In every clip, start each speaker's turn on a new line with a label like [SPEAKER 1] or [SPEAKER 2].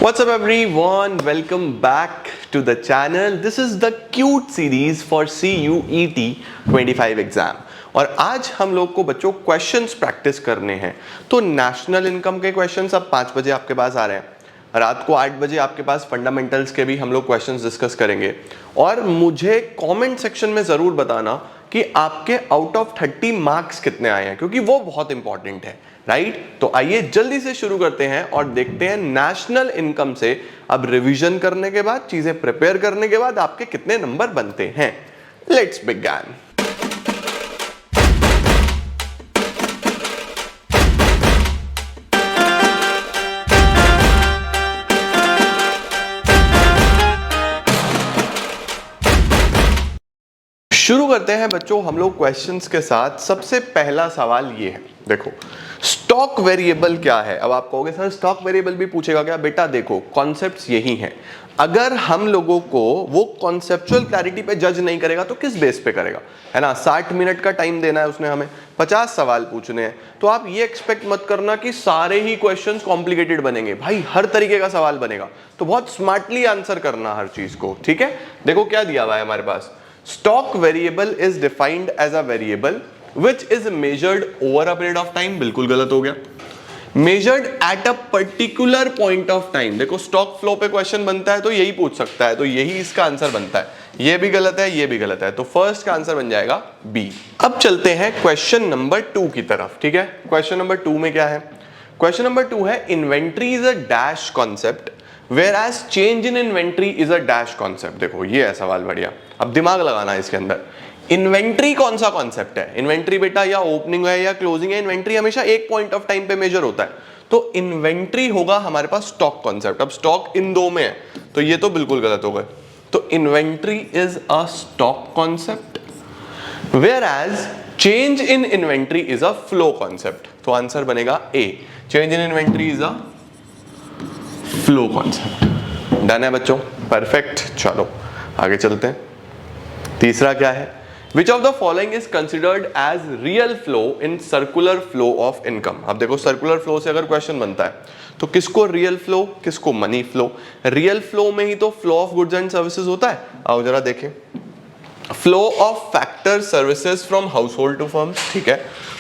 [SPEAKER 1] What's up everyone? Welcome back to the channel. This is the cute series for CUET 25 exam और आज हम लोग को बच्चों क्वेश्चंस प्रैक्टिस करने हैं। तो नेशनल इनकम के क्वेश्चंस अब 5 बजे आपके पास आ रहे हैं, रात को 8 बजे आपके पास फंडामेंटल्स के भी हम लोग क्वेश्चंस डिस्कस करेंगे। और मुझे कमेंट सेक्शन में जरूर बताना कि आपके आउट ऑफ 30 मार्क्स कितने आए हैं, क्योंकि वो बहुत इंपॉर्टेंट है, राइट? तो आइए जल्दी से शुरू करते हैं और देखते हैं नेशनल इनकम से अब रिवीजन करने के बाद, चीजें प्रिपेयर करने के बाद आपके कितने नंबर बनते हैं। Let's begin. शुरू करते हैं बच्चों हम लोग क्वेश्चंस के साथ। सबसे पहला सवाल ये है, देखो स्टॉक वेरिएबल क्या है। अब आप कहोगे सर स्टॉक वेरिएबल भी पूछेगा क्या? बेटा देखो कॉन्सेप्ट्स यही हैं। अगर हम लोगों को वो कॉन्सेप्चुअल क्लैरिटी पे जज नहीं करेगा तो किस बेस पे करेगा, है ना? 60 मिनट का टाइम देना है उसने, हमें 50 सवाल पूछने हैं, तो आप ये एक्सपेक्ट मत करना कि सारे ही क्वेश्चंस कॉम्प्लिकेटेड बनेंगे। भाई हर तरीके का सवाल बनेगा, तो बहुत स्मार्टली आंसर करना हर चीज को, ठीक है? देखो क्या दिया हुआ है हमारे पास। Stock variable is defined as a variable which is measured over a period of time। बिल्कुल गलत हो गया। Measured at a particular point of time। देखो स्टॉक फ्लो पे क्वेश्चन बनता है तो यही पूछ सकता है, तो यही इसका आंसर बनता है। ये भी गलत है, ये भी गलत है, तो फर्स्ट का आंसर बन जाएगा बी। अब चलते हैं क्वेश्चन नंबर 2 की तरफ, ठीक है? क्वेश्चन नंबर 2 में क्या है? क्वेश्चन नंबर 2 है inventory is a dash concept whereas change in inventory is a dash concept। देखो ये है सवाल बढ़िया, अब दिमाग लगाना है इसके अंदर। इन्वेंट्री कौन सा कॉन्सेप्ट है? इन्वेंट्री बेटा या ओपनिंग है या क्लोजिंग है। इन्वेंट्री हमेशा एक पॉइंट ऑफ टाइम पे मेजर होता है, तो इन्वेंट्री होगा हमारे पास स्टॉक कॉन्सेप्ट। अब स्टॉक इन दो में है तो ये तो बिल्कुल गलत हो गए। तो inventory is a stock concept whereas change in inventory is a flow concept। तो आंसर बनेगा A, change in inventory is a flow concept. Done है बच्चों, परफेक्ट। चलो आगे चलते हैं। तीसरा क्या है? Which of the following is considered as real flow in circular flow of income. अब देखो सर्कुलर फ्लो से अगर क्वेश्चन बनता है तो किसको रियल फ्लो, किसको मनी फ्लो? रियल फ्लो में ही तो flow of goods and services होता है। आओ जरा देखें। Flow of factor services from household to firm, ठीक है।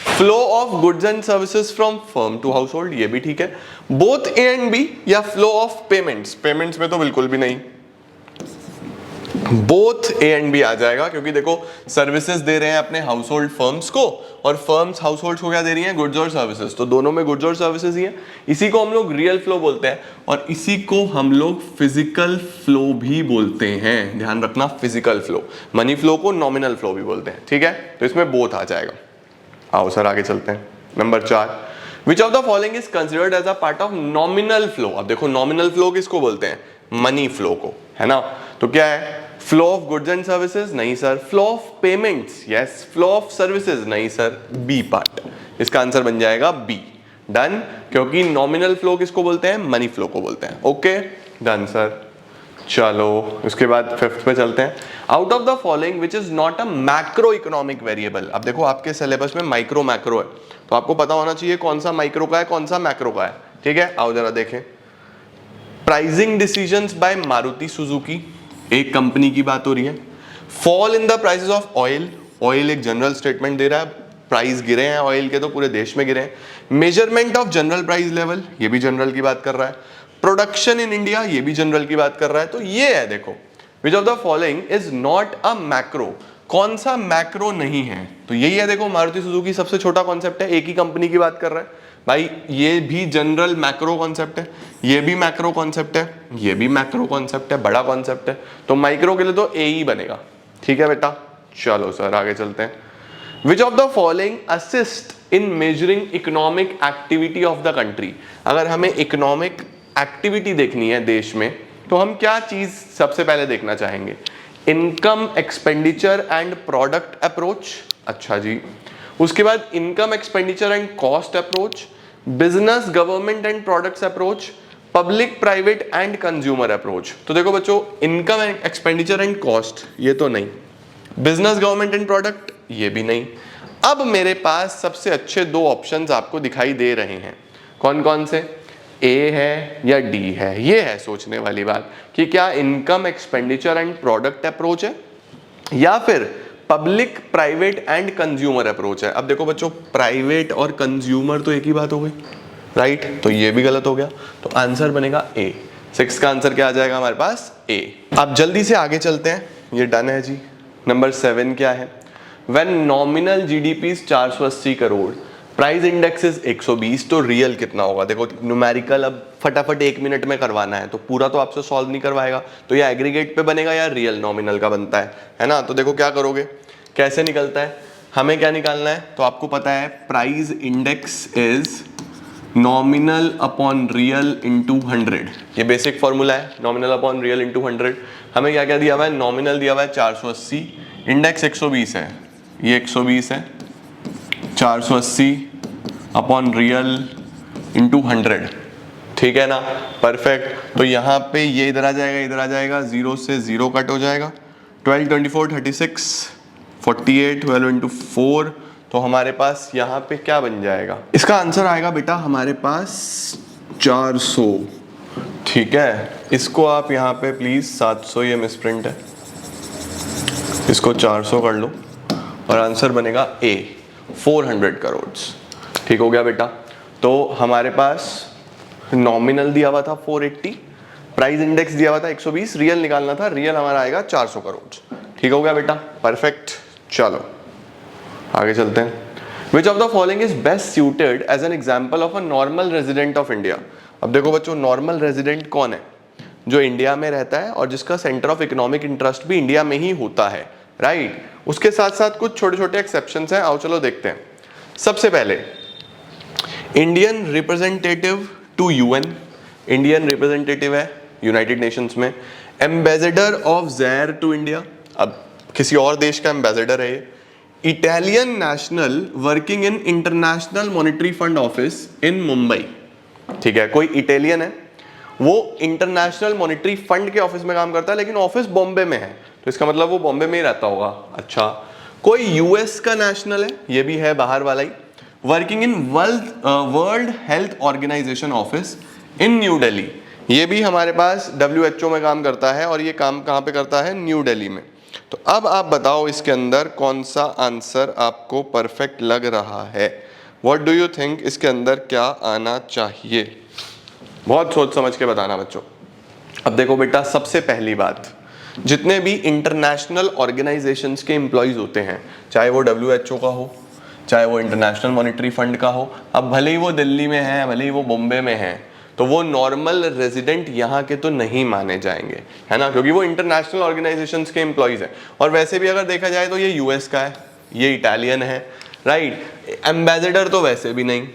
[SPEAKER 1] Flow of goods and services from firm to household, ये भी ठीक है। बोथ ए एंड बी, या फ्लो ऑफ पेमेंट्स, पेमेंट्स में तो बिल्कुल भी नहीं। बोथ ए एंड बी आ जाएगा, क्योंकि देखो सर्विसेज दे रहे हैं अपने हाउस होल्ड फर्म्स को और फर्म्स हाउस होल्ड को क्या दे रही हैं? गुड्स और सर्विसेज, तो दोनों में गुड्स और सर्विसेज ही है। इसी को हम लोग रियल फ्लो बोलते हैं और इसी को हम लोग फिजिकल फ्लो भी बोलते हैं। ध्यान रखना, फिजिकल फ्लो। मनी फ्लो को नॉमिनल फ्लो भी बोलते हैं, ठीक है? तो इसमें बोथ आ जाएगा। आओ सर आगे चलते हैं। Number 4, which of the following is considered as a part of nominal flow. अब देखो नॉमिनल फ्लो किसको बोलते हैं? मनी फ्लो को, है ना? तो क्या है? Flow of goods and services, नहीं sir. Flow of payments, yes. Flow of services, नहीं सर। बी पार्ट, इसका आंसर बन जाएगा बी। डन, क्योंकि नॉमिनल फ्लो किसको बोलते हैं? मनी फ्लो को बोलते हैं। Okay done sir. चलो उसके बाद 5th पे चलते हैं। Out of the following which is not a macro economic variable. अब देखो आपके सिलेबस में माइक्रो मैक्रो है, तो आपको पता होना चाहिए कौन सा माइक्रो का है, कौन सा मैक्रो का है, ठीक है? आओ जरा देखें। Pricing decisions bye Maruti Suzuki, एक कंपनी की बात हो रही है। Fall in the prices of oil, oil एक जनरल स्टेटमेंट दे रहा है, प्राइस गिरे हैं ऑयल के तो पूरे देश में गिरे हैं। Measurement of general price level, ये भी जनरल की बात कर रहा है। प्रोडक्शन इन इंडिया, ये भी जनरल की बात कर रहा है। तो ये है देखो, विच of the following is not a macro, कौन सा मैक्रो नहीं है? तो यही है देखो, मारुति सुजुकी सबसे छोटा कॉन्सेप्ट है, एक ही कंपनी की बात कर रहा है। भाई ये भी जनरल मैक्रो कॉन्सेप्ट है, ये भी मैक्रो कॉन्सेप्ट है, ये भी मैक्रो कॉन्सेप्ट है, बड़ा कॉन्सेप्ट है, तो माइक्रो के लिए तो ए ही बनेगा, ठीक है बेटा? चलो सर आगे चलते हैं। विच of the following assist in measuring economic activity of the country. अगर हमें इकोनॉमिक एक्टिविटी देखनी है देश में तो हम क्या चीज सबसे पहले देखना चाहेंगे? Income, expenditure and product approach. अच्छा जी, उसके बाद income, expenditure and cost approach, business, government and products approach, public, private and consumer approach. तो देखो बच्चों, इनकम, एक्सपेंडिचर एंड कॉस्ट ये तो नहीं, बिजनेस, गवर्नमेंट एंड प्रोडक्ट ये भी नहीं। अब मेरे पास सबसे अच्छे 2 ऑप्शंस आपको दिखाई दे रहे हैं, कौन कौन से? ए है या डी है? ये है सोचने वाली बात कि क्या income, expenditure and product approach है या फिर public, private and consumer approach है। अब देखो बच्चों, प्राइवेट और कंज्यूमर तो एक ही बात हो गई, राइट? तो ये भी गलत हो गया, तो आंसर बनेगा ए। 6 का आंसर क्या आ जाएगा हमारे पास? ए। अब जल्दी से आगे चलते हैं, ये डन है जी। नंबर 7 क्या है? When nominal GDP 480 crore, price index is 120, तो रियल कितना होगा? देखो न्यूमेरिकल अब फटाफट 1 मिनट में करवाना है, तो पूरा तो आपसे सॉल्व नहीं करवाएगा, तो ये एग्रीगेट पे बनेगा या रियल नॉमिनल का बनता है ना? तो देखो क्या करोगे, कैसे निकलता है, हमें क्या निकालना है, तो आपको पता है price index is nominal upon real into 100, ये बेसिक फॉर्मूला है, नॉमिनल अपॉन रियल इंटू 100। हमें क्या क्या दिया हुआ है? नॉमिनल दिया हुआ है 480, इंडेक्स 120 है, ये 120 है, 480 अपॉन रियल इंटू 100, ठीक है ना? परफेक्ट। तो यहाँ पे ये इधर आ जाएगा, इधर आ जाएगा, 0 से 0 कट हो जाएगा, 12, 24, 36, 48, 12 इंटू 4, तो हमारे पास यहाँ पे क्या बन जाएगा? इसका आंसर आएगा बेटा हमारे पास 400, ठीक है? इसको आप यहाँ पे प्लीज 700, ये मिसप्रिंट है, इसको 400 कर लो और आंसर बनेगा ए, 400 करोड़। ठीक हो गया बेटा? तो हमारे पास नॉमिनल दिया हुआ था 480, प्राइस इंडेक्स दिया हुआ था 120, रियल निकालना था, रियल हमारा आएगा 400 करोड़। ठीक हो गया बेटा? परफेक्ट। चलो आगे चलते हैं। Which of the following is best suited as an example of a normal resident of India? अब देखो बच्चों, नॉर्मल रेजिडेंट कौन है? जो इंडिया में रहता है और जिसका सेंटर ऑफ इकोनॉमिक इंटरेस्ट भी इंडिया में ही होता है, राइट? उसके साथ साथ कुछ छोटे छोटे एक्सेप्शंस हैं, आओ चलो देखते हैं। सबसे पहले Indian representative to UN, Indian representative है यूनाइटेड नेशंस में। Ambassador of Zaire to India, अब किसी और देश का एम्बेसडर है ये। Italian national working in International Monetary Fund office in Mumbai, ठीक है? कोई इटालियन है, वो इंटरनेशनल मॉनेटरी फंड के ऑफिस में काम करता है, लेकिन ऑफिस बॉम्बे में है, तो इसका मतलब वो बॉम्बे में ही रहता होगा। अच्छा, कोई यूएस का नेशनल है, ये भी है बाहर वाला ही, working in World Health Organization office in New Delhi, ये भी हमारे पास WHO में काम करता है, और ये काम कहाँ पे करता है? न्यू दिल्ली में। तो अब आप बताओ इसके अंदर कौन सा आंसर आपको परफेक्ट लग रहा है? व्हाट डू यू थिंक इसके अंदर क्या आना चाहिए? बहुत सोच समझ के बताना बच्चों। अब देखो बेटा, सबसे पहली बात, जितने भी इंटरनेशनल ऑर्गेनाइजेशंस के एम्प्लॉयज होते हैं, चाहे वो WHO का हो, चाहे वो इंटरनेशनल मॉनेटरी फंड का हो, अब भले ही वो दिल्ली में है, भले ही वो बॉम्बे में है, तो वो नॉर्मल रेजिडेंट यहाँ के तो नहीं माने जाएंगे, है ना? क्योंकि वो इंटरनेशनल ऑर्गेनाइजेशंस के एम्प्लॉयज हैं। और वैसे भी अगर देखा जाए तो ये यूएस का है, ये इटालियन है, राइट? एम्बेसडर तो वैसे भी नहीं,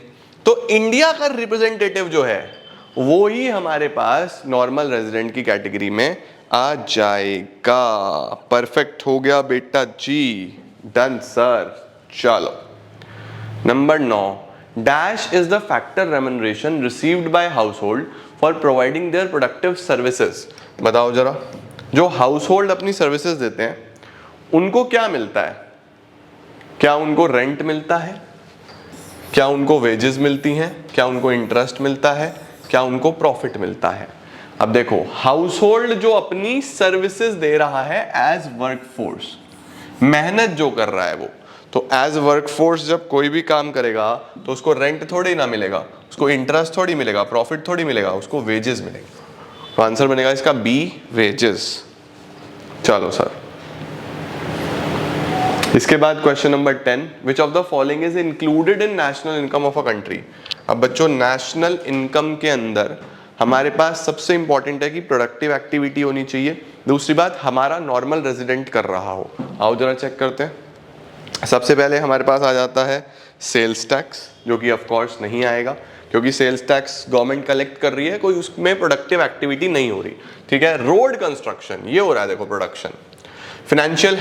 [SPEAKER 1] तो इंडिया का रिप्रेजेंटेटिव जो है वो ही हमारे पास नॉर्मल रेजिडेंट की कैटेगरी में आ जाएगा। परफेक्ट हो गया बेटा जी, डन सर। चलो number 9, dash is the factor remuneration received by household for providing their productive services. बताओ जरा, जो हाउसहोल्ड अपनी सर्विसेज देते हैं उनको क्या मिलता है? क्या उनको रेंट मिलता है? क्या उनको वेजेस मिलती हैं? क्या उनको इंटरेस्ट मिलता है? क्या उनको प्रॉफिट मिलता है? अब देखो, हाउसहोल्ड जो अपनी सर्विसेज दे रहा है एज वर्कफोर्स, मेहनत जो कर रहा है वो, तो एज वर्कफोर्स जब कोई भी काम करेगा तो उसको रेंट थोड़ी ना मिलेगा, उसको इंटरेस्ट थोड़ी मिलेगा, प्रॉफिट थोड़ी मिलेगा, उसको वेजेस मिलेगा। तो आंसर बनेगा इसका बी, वेजेस। चलो सर, इसके बाद question number 10, which of the following is included in national income of a country. अब बच्चों, नेशनल इनकम के अंदर हमारे पास सबसे इंपॉर्टेंट है कि प्रोडक्टिव एक्टिविटी होनी चाहिए, दूसरी बात हमारा नॉर्मल रेजिडेंट कर रहा हो। आओ जरा चेक करते हैं। सबसे पहले हमारे पास आ जाता है सेल्स टैक्स, जो कि ऑफ कोर्स नहीं आएगा, क्योंकि सेल्स टैक्स गवर्नमेंट कलेक्ट कर रही है, कोई उसमें प्रोडक्टिव एक्टिविटी नहीं हो रही, ठीक है? रोड कंस्ट्रक्शन ये हो रहा है, देखो प्रोडक्शन। फाइनेंशियल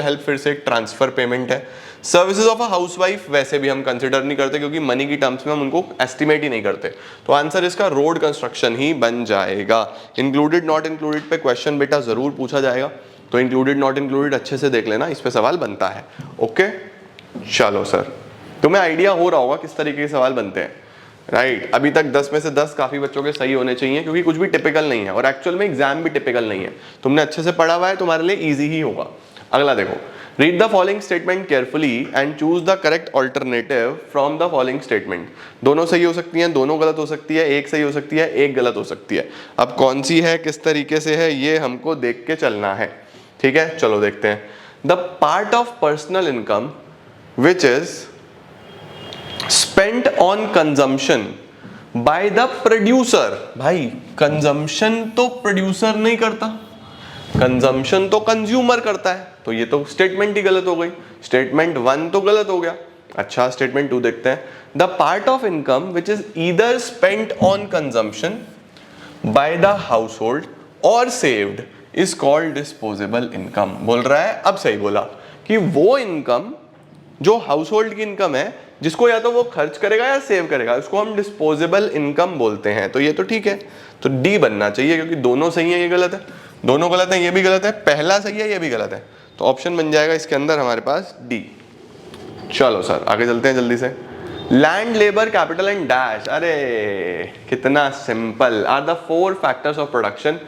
[SPEAKER 1] हेल्प फिर से एक ट्रांसफर पेमेंट है। सर्विसेज ऑफ अ हाउसवाइफ वैसे भी हम कंसिडर नहीं करते, क्योंकि मनी की टर्म्स में हम उनको एस्टिमेट ही नहीं करते, तो आंसर इसका रोड कंस्ट्रक्शन ही बन जाएगा। इंक्लूडेड नॉट इंक्लूडेड पे क्वेश्चन बेटा जरूर पूछा जाएगा, तो इंक्लूडेड नॉट इंक्लूडेड अच्छे से देख लेना, इस पे सवाल बनता है। ओके, चलो सर, तुम्हें आइडिया हो रहा होगा किस तरीके के सवाल बनते हैं। राइट अभी तक 10 में से 10 काफी बच्चों के सही होने चाहिए, क्योंकि कुछ भी टिपिकल नहीं है और एक्चुअल में एग्जाम भी टिपिकल नहीं है। तुमने अच्छे से पढ़ा हुआ है, तुम्हारे लिए इजी ही होगा। अगला देखो, read the following statement carefully and choose the correct alternative from the following statement. दोनों सही हो सकती हैं, दोनों गलत हो सकती है, एक सही हो सकती है, एक गलत हो सकती है। अब कौन सी है, किस तरीके से है, ये हमको देख के चलना है। ठीक है, चलो देखते हैं। The part of personal income which is spent on consumption by the producer. भाई कंजम्पशन तो प्रोड्यूसर नहीं करता, कंजम्पशन तो कंज्यूमर करता है, तो ये तो स्टेटमेंट ही गलत हो गई। स्टेटमेंट 1 तो गलत हो गया। अच्छा, स्टेटमेंट 2 देखते हैं। The part of income which is either spent on consumption by the household और saved is called disposable income. बोल रहा है, अब सही बोला, कि वो इनकम जो हाउस होल्ड की इनकम है, जिसको या तो वो खर्च करेगा या सेव करेगा, उसको हम डिस्पोजेबल इनकम बोलते हैं। तो ये तो ठीक है, तो डी बनना चाहिए, क्योंकि दोनों सही है, ये गलत है, दोनों गलत है, ये भी गलत है, पहला सही है, ये भी गलत है, तो ऑप्शन बन जाएगा इसके अंदर हमारे पास डी। चलो सर आगे चलते हैं जल्दी से। Land, labour, capital and dash. अरे कितना simple. Are the 4 factors of production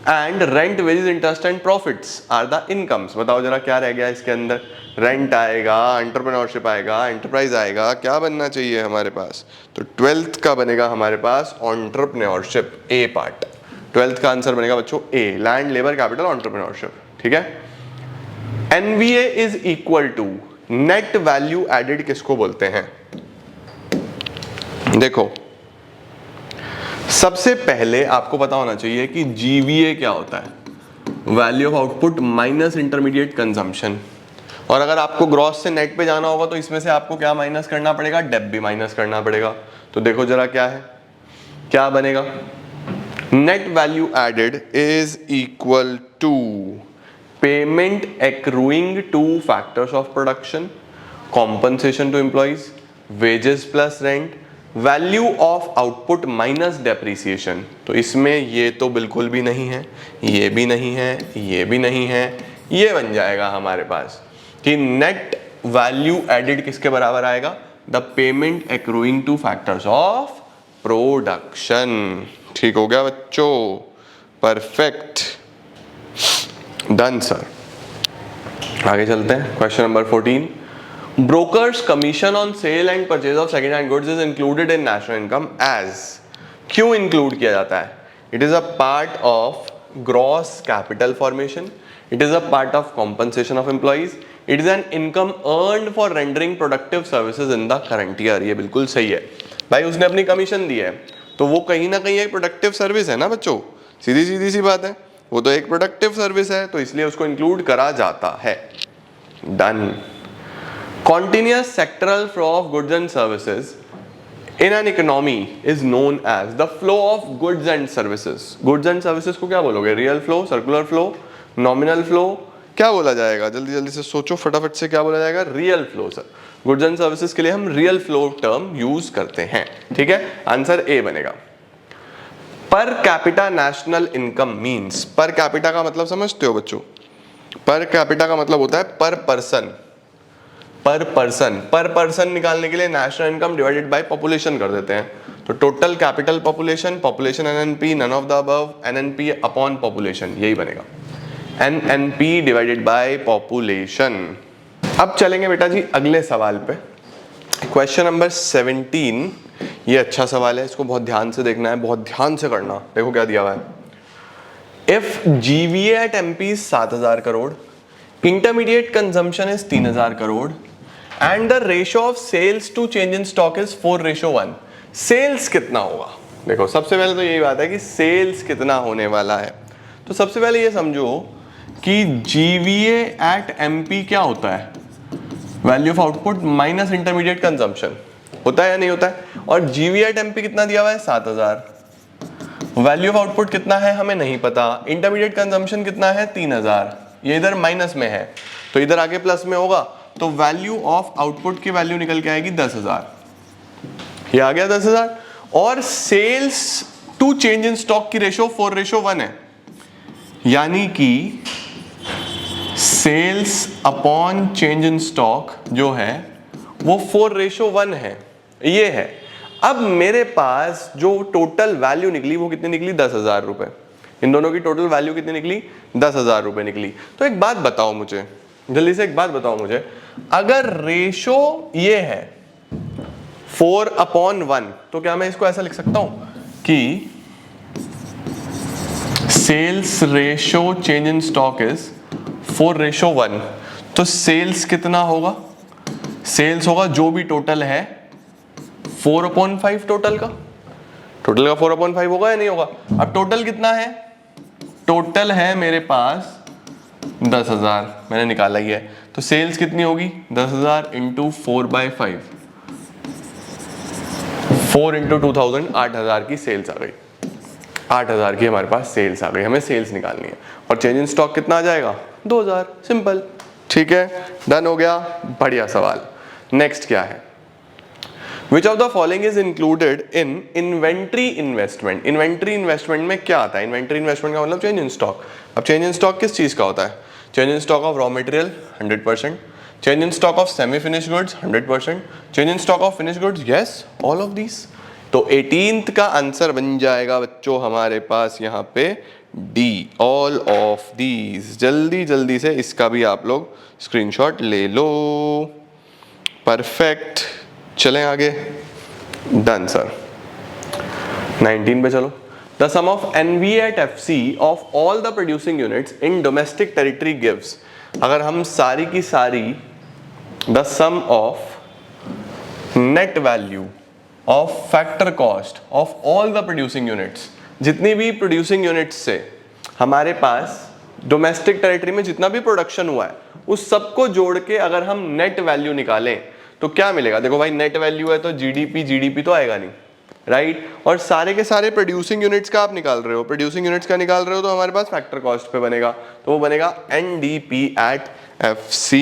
[SPEAKER 1] and rent, wages, interest and profits are the incomes. बताओ जरा क्या रह गया इसके अंदर। रेंट आएगा, एंटरप्रेन्योरशिप आएगा, एंटरप्राइज आएगा, क्या बनना चाहिए हमारे पास, तो 12th का बनेगा हमारे पास एंटरप्रेन्योरशिप, ए पार्ट। 12th का आंसर बनेगा बच्चों A, land, labour, capital, entrepreneurship. ठीक है। NVA is equal to net value added किसको बोलते हैं। देखो सबसे पहले आपको पता होना चाहिए कि जीवीए क्या होता है, value of output minus intermediate consumption. और अगर आपको ग्रॉस से नेट पे जाना होगा तो इसमें से आपको क्या माइनस करना पड़ेगा, डेप भी माइनस करना पड़ेगा। तो देखो जरा क्या है, क्या बनेगा। Net value added is equal to payment accruing to factors of production, compensation to employees, wages plus rent, value of output minus depreciation. तो इसमें ये तो बिल्कुल भी नहीं है, ये भी नहीं है, ये भी नहीं है, ये बन जाएगा हमारे पास कि नेट वैल्यू एडेड किसके बराबर आएगा, the payment accruing to factors of production. ठीक हो गया बच्चों, परफेक्ट, डन सर। आगे चलते हैं, question number 14। Brokers commission on sale and purchase of second hand goods is included in national income as. क्यों इंक्लूड किया जाता है, it is a part of gross capital formation, it is a part of compensation of employees, it is an income earned for rendering productive services in the current year. ये बिल्कुल सही है भाई, उसने अपनी कमीशन दी है तो वो कहीं ना कहीं एक प्रोडक्टिव सर्विस है ना बच्चों, सीधी सीधी सी बात है, वो तो एक प्रोडक्टिव सर्विस है, तो इसलिए उसको इंक्लूड करा जाता है। Done. Continuous sectoral flow of goods and services in an economy is known as the flow of goods and services. Goods and services को क्या बोलोगे, real flow, circular flow, nominal flow, क्या बोला जाएगा, जल्दी जल्दी से सोचो फटाफट से, क्या बोला जाएगा, real flow sir. Goods and services के लिए हम रियल फ्लो टर्म यूज करते हैं। ठीक है, आंसर ए बनेगा। Per capita national income means, per capita का मतलब समझते हो बच्चों, पर कैपिटा का मतलब होता है पर पर्सन, पर पर्सन निकालने के लिए national income divided by population कर देते हैं। तो total capital population, population NNP, none of the above, NNP upon population, यही बनेगा, एनएनपी डिवाइडेड बाय पॉपुलेशन। अब चलेंगे बेटा जी अगले सवाल पे, क्वेश्चन नंबर 17। ये अच्छा सवाल है, इसको बहुत ध्यान से देखना है, बहुत ध्यान से करना। देखो क्या दिया हुआ है। If GVA at MP 7000 crore, intermediate consumption is 3000 crore and the ratio of sales to change in stock is 4:1। Sales कितना होगा। देखो सबसे पहले तो यही बात है कि सेल्स कितना होने वाला है। तो सबसे पहले ये समझो कि जीवीए एट एमपी क्या होता है, value of output minus intermediate consumption, होता है या नहीं होता है। और जीवीए एट एमपी कितना दिया हुआ है, 7000। वैल्यू ऑफ आउटपुट कितना है हमें नहीं पता, इंटरमीडिएट कंजम्पशन कितना है, 3000। ये इधर माइनस में है तो इधर आगे प्लस में होगा, तो वैल्यू ऑफ आउटपुट की वैल्यू निकल के आएगी 10,000। ये आ गया 10,000। और sales to change in stock की रेशियो 4:1 है, यानी कि sales upon change in stock जो है वो 4:1 है, ये है। अब मेरे पास जो टोटल वैल्यू निकली वो कितनी निकली, 10,000 रुपए। इन दोनों की टोटल वैल्यू कितनी निकली, 10,000 रुपए निकली। तो एक बात बताओ मुझे, जल्दी से एक बात बताओ मुझे, अगर रेशो ये है 4/1, तो क्या मैं इसको ऐसा लिख सकता हूं कि sales ratio change in stock is 4:1। तो सेल्स कितना होगा, सेल्स होगा जो भी टोटल है 4/5 टोटल का 4/5 होगा या नहीं होगा। अब टोटल कितना है, टोटल है मेरे पास 10,000, मैंने निकाला ही है। तो सेल्स कितनी होगी, 10,000 इंटू 4/5, 4 इंटू 2000, 8,000 की सेल्स आ गई। 8,000 की हमारे पास सेल्स आ गई, हमें सेल्स निकालनी है। और चेंज इन स्टॉक कितना आ जाएगा, 2,000, सिंपल। ठीक है, डन हो गया, बढ़िया सवाल। नेक्स्ट क्या है, Which of the following is included in inventory investment? Inventory investment में क्या आता है, inventory investment का मतलब change in stock। अब change in stock किस चीज का होता है, change in stock of raw material 100%, change in stock of semi finished goods 100%, change in stock of finished goods, yes, all of these। तो 18th का आंसर बन जाएगा बच्चों हमारे पास यहाँ पे D, all of these। जल्दी जल्दी से इसका भी आप लोग स्क्रीनशॉट ले लो, परफेक्ट। चलें आगे, डन सर। 19 पे चलो। The sum of NVA at FC of all the producing units in domestic territory gives. अगर हम सारी की सारी the sum of net value of factor cost of all the producing units, जितनी भी प्रोड्यूसिंग यूनिट्स से हमारे पास डोमेस्टिक टेरिटरी में जितना भी प्रोडक्शन हुआ है उस सबको जोड़ के अगर हम नेट वैल्यू निकालें तो क्या मिलेगा। देखो भाई, नेट वैल्यू है तो जीडीपी तो आएगा नहीं, राइट। और सारे के सारे प्रोड्यूसिंग यूनिट्स का आप निकाल रहे हो, प्रोड्यूसिंग यूनिट्स का निकाल रहे हो, तो हमारे पास फैक्टर कॉस्ट पे बनेगा, तो वो बनेगा NDP at FC।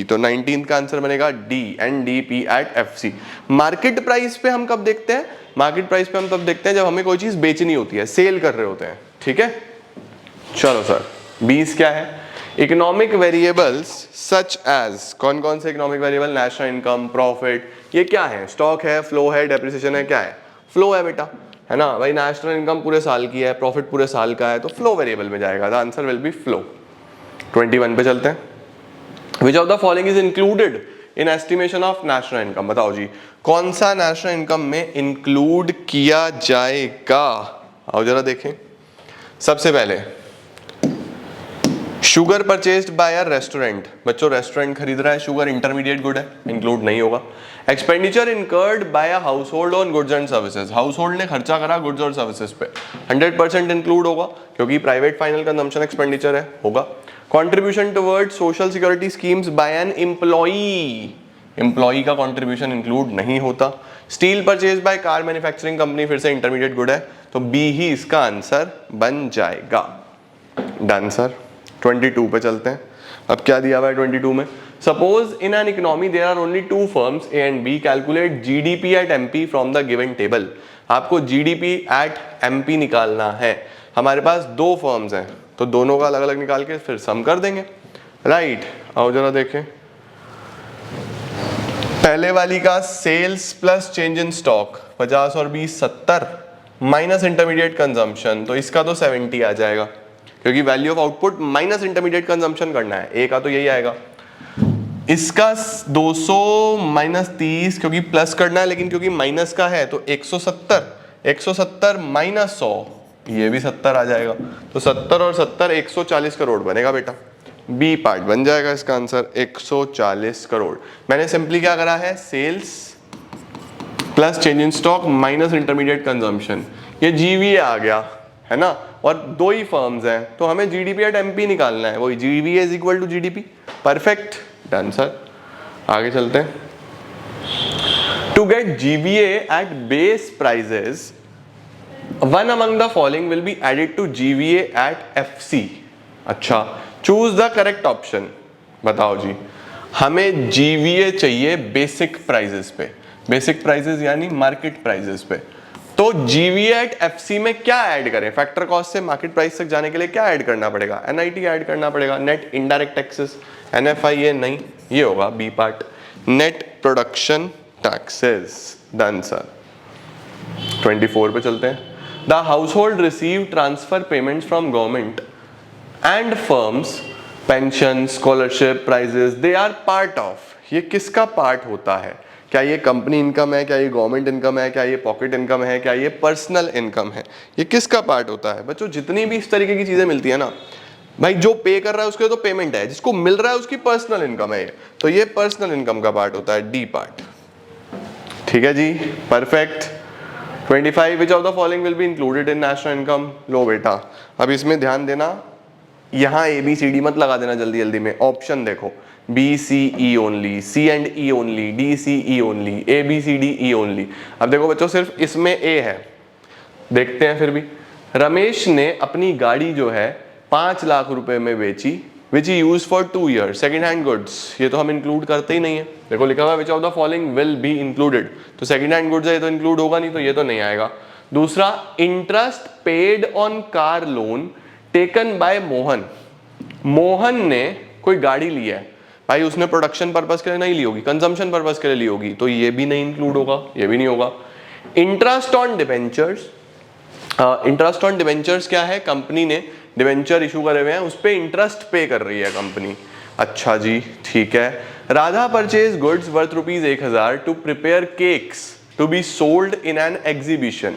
[SPEAKER 1] तो 19 का आंसर बनेगा D, NDP at FC। Market price पे हम कब देखते हैं, मार्केट प्राइस पे हम तब देखते हैं जब हमें कोई चीज बेचनी होती है, सेल कर रहे होते हैं। ठीक है, चलो सर 20 क्या है, इकोनॉमिक वेरिएबल्स सच एज, कौन कौन से economic variable, national income, profit, ये क्या है, स्टॉक है, फ्लो है, डेप्रिसिएशन है, क्या है, फ्लो है बेटा, है ना भाई। नेशनल इनकम पूरे साल की है, प्रॉफिट पूरे साल का है, तो फ्लो वेरिएबल में जाएगा, the answer will be flow. 21 पे चलते हैं। विच of the following is included in estimation of national income, बताओ जी कौन सा नेशनल इनकम में इंक्लूड किया जाएगा। आओ जरा देखें। सबसे पहले शुगर परचेज्ड बाय अ रेस्टोरेंट, बच्चों रेस्टोरेंट खरीद रहा है, शुगर इंटरमीडिएट गुड है, इंक्लूड नहीं होगा। Expenditure incurred by a house hold on goods and services, house hold ने खर्चा करा गुड्स और सर्विसेज पे, 100% इंक्लूड होगा क्योंकि प्राइवेट फाइनल कंजम्पशन एक्सपेंडिचर है, होगा। Contribution toward social security schemes by an employee, employee का कॉन्ट्रीब्यूशन इंक्लूड नहीं होता। Steel purchase by car manufacturing company, फिर से इंटरमीडिएट गुड है, तो बी ही इसका आंसर बन जाएगा। Done sir. 22 पे चलते हैं। अब क्या दिया हुआ है 22 में, suppose in an economy there are only 2 firms A and B, calculate GDP at MP from the given table. आपको जीडीपी एट एमपी निकालना है, हमारे पास 2 फर्म्स हैं तो दोनों का अलग अलग निकाल के फिर सम कर देंगे, राइट। आओ जरा देखें, पहले वाली का sales plus change in stock 50 और 20 70 माइनस इंटरमीडिएट कंजम्पशन, तो इसका तो 70 आ जाएगा क्योंकि value of output minus intermediate consumption करना है, ए का तो यही आएगा। इसका 200 माइनस 30 क्योंकि प्लस करना है लेकिन क्योंकि माइनस का है तो 170 माइनस 100, ये भी 70 आ जाएगा, तो 70 और 70 140 करोड़ बनेगा बेटा। बी पार्ट बन जाएगा इसका आंसर 140 करोड़। मैंने सिंपली क्या करा है, sales plus change in stock minus intermediate consumption, ये जीवीए आ गया है ना, और 2 ही फर्म्स हैं तो हमें जीडीपी एट एमपी निकालना है, वही GVA is equal to GDP, perfect, done sir. आगे चलते हैं। To get GVA at base prices one among the following will be added to GVA at FC. अच्छा, चूज द करेक्ट ऑप्शन। बताओ जी, हमें जीवीए चाहिए बेसिक प्राइजेस पे, basic prices यानी मार्केट प्राइजेस पे, तो जीवीए एट एफसी में क्या ऐड करें, फैक्टर कॉस्ट से मार्केट प्राइस तक जाने के लिए क्या ऐड करना पड़ेगा, एनआईटी ऐड करना पड़ेगा, नेट इनडायरेक्ट टैक्सेस, एनएफआईए नहीं, ये होगा B part, net production taxes. Done sir. 24 पे चलते हैं। The household receive transfer payments from government and firms, pension, scholarship, prizes, they are part of. ये किसका पार्ट होता है? क्या ये कंपनी इनकम है, क्या ये गवर्नमेंट इनकम है, क्या ये पॉकेट इनकम है, क्या ये पर्सनल इनकम है? ये किसका पार्ट होता है बच्चों? जितनी भी इस तरीके की चीजें मिलती है ना भाई, जो पे कर रहा है उसके तो पेमेंट है, जिसको मिल रहा है उसकी पर्सनल इनकम है, तो ये पर्सनल इनकम का पार्ट होता है, डी पार्ट। ठीक है जी, perfect. 25 which of the following will be included in national income? लो बेटा, अब इसमें ध्यान देना, यहां ABCD मत लगा देना जल्दी जल्दी में, ऑप्शन देखो, BCE only, C&E only, DCE only, ABCDE only. अब देखो बच्चों, सिर्फ इसमें A है, देखते हैं फिर भी। रमेश ने अपनी गाड़ी जो है 5 लाख रुपए में बेची, which he use for 2 years, second hand goods, ये तो हम इंक्लूड करते ही नहीं है। देखो लिखा हुआ विच of the following will be included, तो सेकेंड हैंड गुड्स है, ये तो इंक्लूड होगा नहीं, तो ये तो नहीं आएगा। दूसरा, interest paid on car loan taken by Mohan, Mohan ने कोई गाड़ी लिया है भाई, उसने प्रोडक्शन पर्पस के लिए नहीं ली होगी, कंजम्पशन पर्पस के लिए ली होगी, तो ये भी नहीं इंक्लूड होगा, ये भी नहीं होगा। Interest on debentures, interest on debentures क्या है? कंपनी ने डिबेंचर इशू करे हुए हैं, उस पर इंटरेस्ट पे कर रही है कंपनी। अच्छा जी, ठीक है। Radha purchase goods worth ₹1000 to prepare cakes to be sold in an exhibition.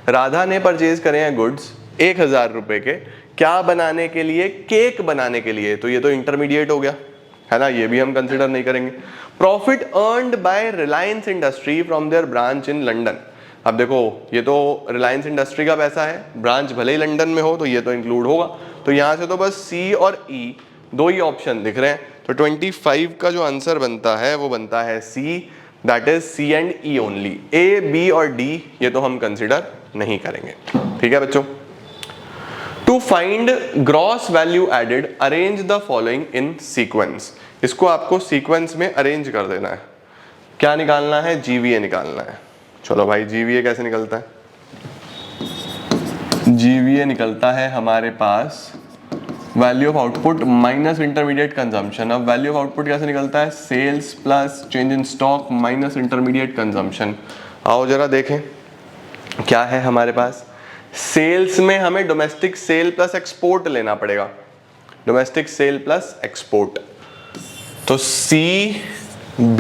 [SPEAKER 1] Radha ने परचेज करे हैं गुड्स 1000 रुपए के, क्या बनाने के लिए? केक बनाने के लिए, तो ये तो इंटरमीडिएट हो गया है ना, ये भी हम कंसिडर नहीं करेंगे। Profit earned by Reliance industry from their branch in London. अब देखो, ये तो रिलायंस इंडस्ट्री का पैसा है, ब्रांच भले ही लंदन में हो, तो ये तो इंक्लूड होगा। तो यहां से तो बस C और E दो ही ऑप्शन दिख रहे हैं, तो 25 का जो आंसर बनता है वो बनता है C, that is C&E only. A, B और D ये तो हम कंसिडर नहीं करेंगे। ठीक है बच्चों। To find gross value added arrange the following in sequence. इसको आपको सीक्वेंस में अरेंज कर देना है। क्या निकालना है? GVA निकालना है। चलो भाई, GVA कैसे निकलता है? GVA निकलता है हमारे पास value of output minus intermediate consumption. अब वैल्यू ऑफ आउटपुट कैसे निकलता है? Sales plus change in stock minus intermediate consumption. आओ जरा देखें क्या है हमारे पास। सेल्स में हमें डोमेस्टिक सेल प्लस एक्सपोर्ट लेना पड़ेगा, डोमेस्टिक सेल प्लस एक्सपोर्ट, तो CB।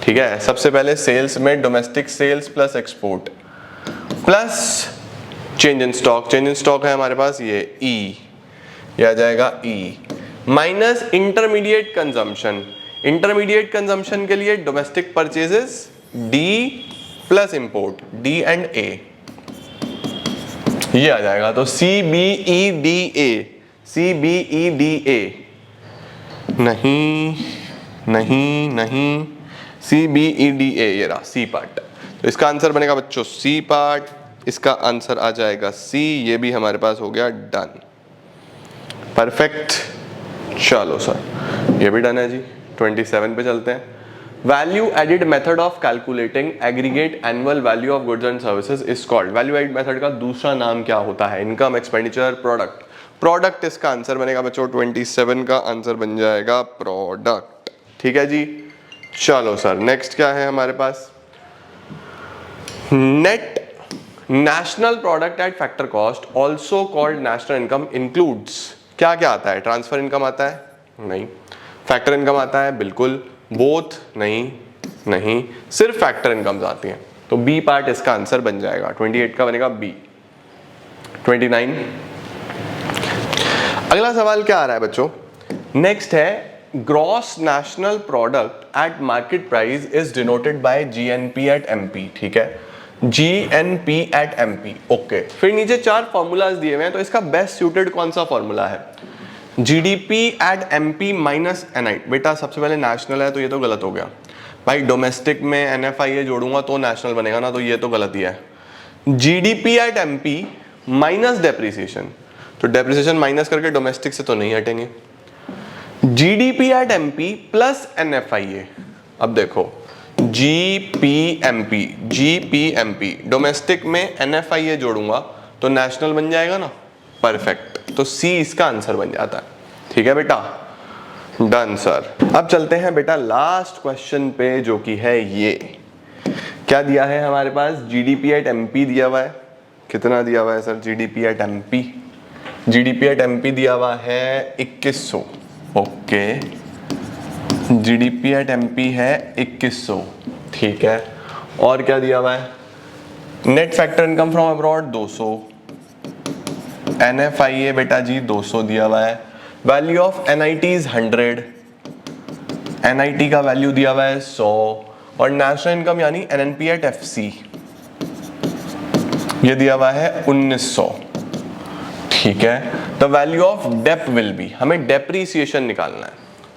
[SPEAKER 1] ठीक है, सबसे पहले सेल्स में domestic sales plus export plus change in stock, change in stock है हमारे पास ये E, ये आ जाएगा E, minus intermediate consumption. Intermediate consumption के लिए domestic purchases D plus import D and A, ये आ जाएगा। तो CBEDA, CBEDA नहीं नहीं नहीं, CBEDA ये रहा C पार्ट। तो इसका आंसर बनेगा बच्चों C पार्ट, इसका आंसर आ जाएगा C, ये भी हमारे पास हो गया डन। परफेक्ट, चलो सर ये भी डन है जी। 27 पे चलते हैं। Value added method of calculating aggregate annual value of goods and services is called. Value added method का दूसरा नाम क्या होता है? Income, expenditure, product. प्रोडक्ट इसका आंसर बनेगा बच्चों, 27 का आंसर बन जाएगा प्रोडक्ट। ठीक है जी, चलो सर नेक्स्ट क्या है हमारे पास? Net national product at factor cost also called national income includes. क्या क्या आता है? ट्रांसफर इनकम आता है? नहीं। फैक्टर इनकम आता है? बिल्कुल। बोथ? नहीं नहीं, सिर्फ फैक्टर इनकम्स आती हैं, तो बी पार्ट इसका आंसर बन जाएगा। 28 का बनेगा बी। 29 अगला सवाल क्या आ रहा है बच्चों? नेक्स्ट है gross national product at market price is denoted by GNP at MP। ठीक है, GNP एट MP। ओके, फिर नीचे 4 फॉर्मूलाज दिए हुए हैं, तो इसका बेस्ट सूटेड कौन सा फॉर्मूला है? GDP at MP minus NI। बेटा सबसे पहले नेशनल है तो ये तो गलत हो गया भाई, डोमेस्टिक में NFIA जोड़ूंगा तो नेशनल बनेगा ना, तो ये तो गलत ही है। GDP at MP minus depreciation, तो डेप्रिसिएशन माइनस करके डोमेस्टिक से तो नहीं हटेंगे। GDP at MP plus NFIA। अब देखो GPMP डोमेस्टिक में NFIA जोड़ूंगा तो नेशनल बन जाएगा ना, परफेक्ट, तो C इसका आंसर बन जाता है। ठीक है बेटा, डन सर। अब चलते हैं बेटा लास्ट क्वेश्चन पे, जो कि है ये। क्या दिया है हमारे पास, जीडीपी एट एमपी दिया हुआ है, कितना दिया हुआ है sir GDP at MP, GDP at MP दिया हुआ है 2100, ओके, जीडीपी एट एमपी है 2100, ठीक है। और क्या दिया हुआ है, net factor income from abroad 200, NFIA बेटा जी 200 दिया हुआ है, value of NIT is 100, NIT का वैल्यू दिया हुआ है 100, और नेशनल इनकम यानी NNP एट FC ये दिया हुआ है 1900, ठीक है। The value of dep will be, हमें डेप्रीसिएशन निकालना है,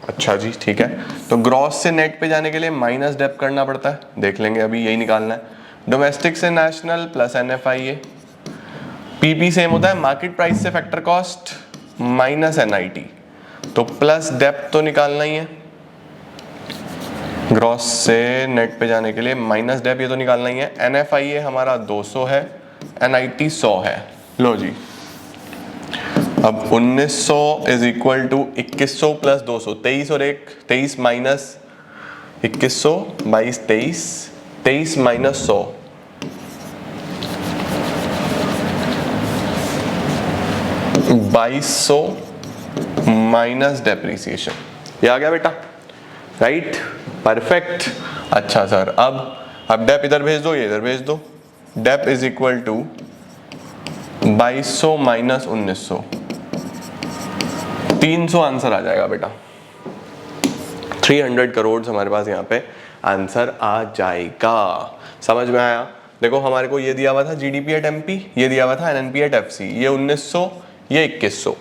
[SPEAKER 1] अच्छा जी ठीक है। तो ग्रॉस से नेट पे जाने के लिए माइनस डेप करना पड़ता है, देख लेंगे अभी, यही निकालना है। डोमेस्टिक से national plus NFIA, PP same होता है मार्केट प्राइस से फैक्टर कॉस्ट माइनस NIT, तो प्लस डेप तो निकालना ही है, ग्रॉस से नेट पे जाने के लिए माइनस डेप ये तो निकालना ही है। NFIA हमारा 200 है, NIT 100 है, लो जी। अब 1900 इज इक्वल टू 2100 प्लस 200, 23 और 1 23 माइनस 2100, 22 23, 23 माइनस 100, 2200 माइनस डेप्रीसिएशन, ये आ गया बेटा, राइट, परफेक्ट। अच्छा सर अब डेप इधर भेज दो, ये इधर भेज दो, dep is equal to 2200 minus 1900, 300 answer आ जाएगा बेटा, 300 करोड़ हमारे पास यहाँ पे आंसर आ जाएगा। समझ में आया? देखो हमारे को ये दिया हुआ था जीडीपी एट एमपी, ये दिया हुआ था एनएनपी एट एफसी, ये 1900 ये 2100।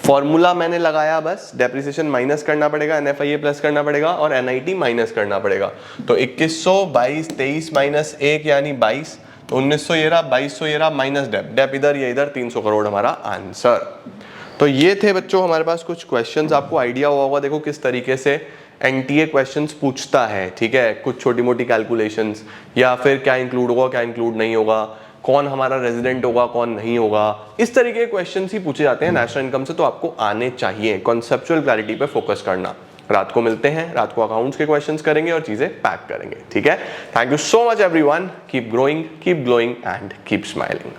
[SPEAKER 1] फॉर्मूला मैंने लगाया बस, डेप्रिसिएशन माइनस करना पड़ेगा, एनएफआईए प्लस करना पड़ेगा और एनआईटी माइनस करना पड़ेगा। तो 2100 22 23 माइनस 1 यानी 22, तो 1900 ये रहा, 2200 ये रहा, माइनस डेप इधर ये इधर, 300 करोड़ हमारा आंसर। तो ये थे बच्चों हमारे पास कुछ क्वेश्चंस, आपको आइडिया हुआ होगा देखो किस तरीके से एनटीए क्वेश्चंस पूछता है, ठीक है। कुछ छोटी मोटी कैलकुलेशंस या फिर क्या इंक्लूड होगा क्या इंक्लूड नहीं होगा, कौन हमारा रेजिडेंट होगा कौन नहीं होगा, इस तरीके के क्वेश्चंस ही पूछे जाते हैं नेशनल इनकम से। तो आपको आने चाहिए, कॉन्सेप्चुअल क्लैरिटी पे फोकस करना। रात को मिलते हैं, रात को अकाउंट्स के क्वेश्चंस करेंगे और चीजें पैक करेंगे, ठीक है। Thank you so much everyone, keep growing, keep glowing and keep smiling.